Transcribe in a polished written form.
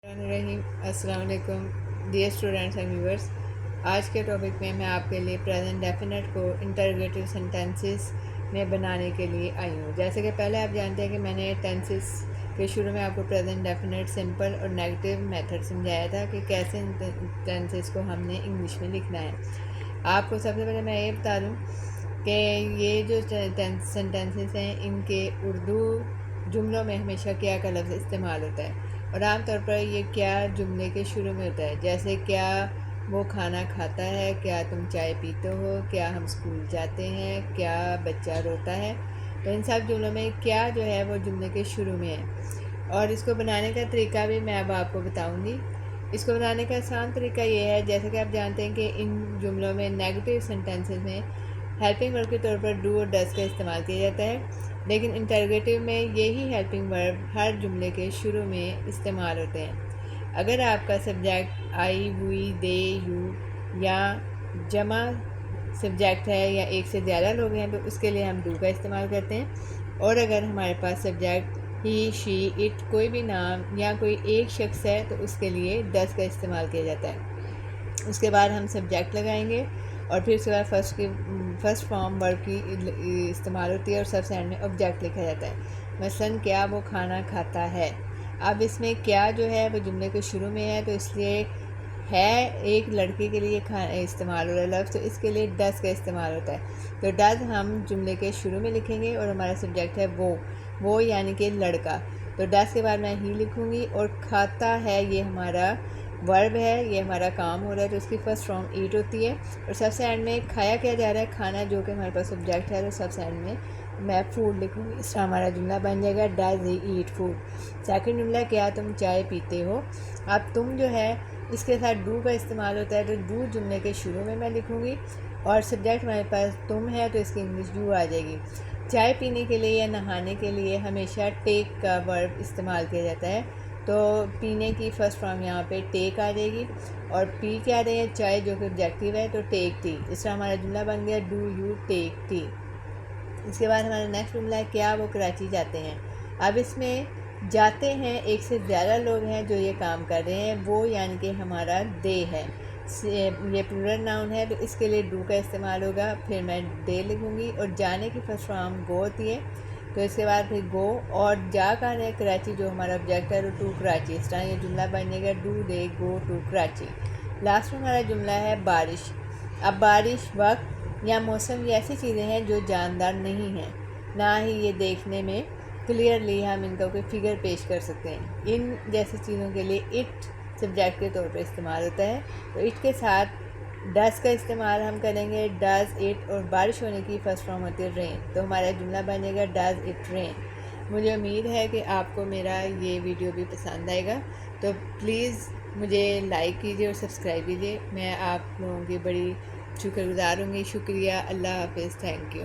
रहीम अस्सलाम वालेकुम dear students and viewers. आज के टॉपिक में मैं आपके लिए प्रेजेंट डेफिनेट को इंटरोगेटिव सेंटेंसेस में बनाने के लिए आई हूँ। जैसे कि पहले आप जानते हैं कि मैंने टेंसेस के शुरू में आपको प्रेजेंट डेफिनेट, सिंपल और नेगेटिव मेथड समझाया था कि कैसे टेंसेस को हमने इंग्लिश में लिखना है। आपको सबसे पहले मैं ये बता दूँ कि ये जो सेंटेंसेस हैं इनके उर्दू जुमलों में हमेशा क्या का लफ्ज़ इस्तेमाल होता है और आम तौर पर ये क्या जुमले के शुरू में होता है। जैसे क्या वो खाना खाता है, क्या तुम चाय पीते हो, क्या हम स्कूल जाते हैं, क्या बच्चा रोता है। तो इन सब जुमलों में क्या जो है वो जुमले के शुरू में है और इसको बनाने का तरीका भी मैं अब आपको बताऊंगी। इसको बनाने का आसान तरीका ये है, जैसे कि आप जानते हैं कि इन जुमलों में नेगेटिव सेंटेंसेस में हेल्पिंग वर्ब के तौर पर डू और डज का इस्तेमाल किया जाता है, लेकिन इंटरोगेटिव में यही हेल्पिंग वर्ब हर जुमले के शुरू में इस्तेमाल होते हैं। अगर आपका subject I, we, they, you या जमा सब्जेक्ट है या एक से ज़्यादा लोग हैं तो उसके लिए हम डू का इस्तेमाल करते हैं, और अगर हमारे पास सब्जेक्ट ही, शी, इट कोई भी नाम या कोई एक शख्स है तो उसके लिए डज का इस्तेमाल किया जाता है। उसके बाद हम सब्जेक्ट लगाएंगे और फिर उसके बाद फर्स्ट फॉर्म वर्ब की इस्तेमाल होती है और सबसे एंड में ऑब्जेक्ट लिखा जाता है। मसलन क्या वो खाना खाता है। अब इसमें क्या जो है वो जुमले के शुरू में है तो इसलिए है एक लड़के के लिए इस्तेमाल हो रहा है लफ्ज़, तो इसके लिए डज का इस्तेमाल होता है। तो डज हम जुमले के शुरू में लिखेंगे और हमारा सब्जेक्ट है वो यानी कि लड़का। तो डज के बाद मैं ही लिखूँगी और खाता है ये हमारा वर्ब है, ये हमारा काम हो रहा है तो उसकी फर्स्ट फॉर्म ईट होती है और सबसे एंड में खाया क्या जा रहा है, खाना, जो कि हमारे पास सब्जेक्ट है तो सबसे एंड में मैं फूड लिखूँगी। इसका हमारा जुमला बन जाएगा does he eat food. Second जुमला क्या तुम चाय पीते हो। अब तुम जो है इसके साथ डू का इस्तेमाल होता है तो डू जुमले के शुरू में मैं लिखूँगी और सब्जेक्ट हमारे पास तुम है तो इसकी इंग्लिश डू आ जाएगी। चाय पीने के लिए या नहाने के लिए हमेशा टेक का वर्ब इस्तेमाल किया जाता है, तो पीने की फ़र्स्ट फॉर्म यहाँ पे टेक आ जाएगी और पी क्या रहे हैं, चाय, जो कि ऑब्जेक्टिव है तो टेक टी। इस तरह हमारा जुमला बन गया डू यू टेक टी। इसके बाद हमारा नेक्स्ट जुमला है क्या वो कराची जाते हैं। अब इसमें जाते हैं एक से ज़्यादा लोग हैं जो ये काम कर रहे हैं, वो यानी कि हमारा दे है, ये प्लूरल नाउन है तो इसके लिए डू का इस्तेमाल होगा। फिर मैं डे लिखूँगी और जाने की फर्स्ट फॉर्म गो होती है तो इसके बाद फिर गो और जा कर रहे कराची, जो हमारा ऑब्जेक्ट है टू कराची। इस तरह ये जुमला बनेगा do they go to Karachi. Last में हमारा जुमला है बारिश। अब बारिश वक्त या मौसम ये ऐसी चीज़ें हैं जो जानदार नहीं हैं, ना ही ये देखने में क्लियरली हम इनका कोई फिगर पेश कर सकते हैं। इन जैसी चीज़ों के लिए इट सब्जेक्ट के तौर पर इस्तेमाल होता है, तो इट के साथ डज का इस्तेमाल हम करेंगे, डज इट, और बारिश होने की फर्स्ट फॉर्म होती है रेन, तो हमारा जुमला बनेगा डज इट रेन। मुझे उम्मीद है कि आपको मेरा ये वीडियो भी पसंद आएगा, तो प्लीज़ मुझे लाइक कीजिए और सब्सक्राइब कीजिए। मैं आप लोगों की बड़ी शुक्रगुज़ार होंगी। शुक्रिया। अल्लाह हाफ़िज़। Thank you.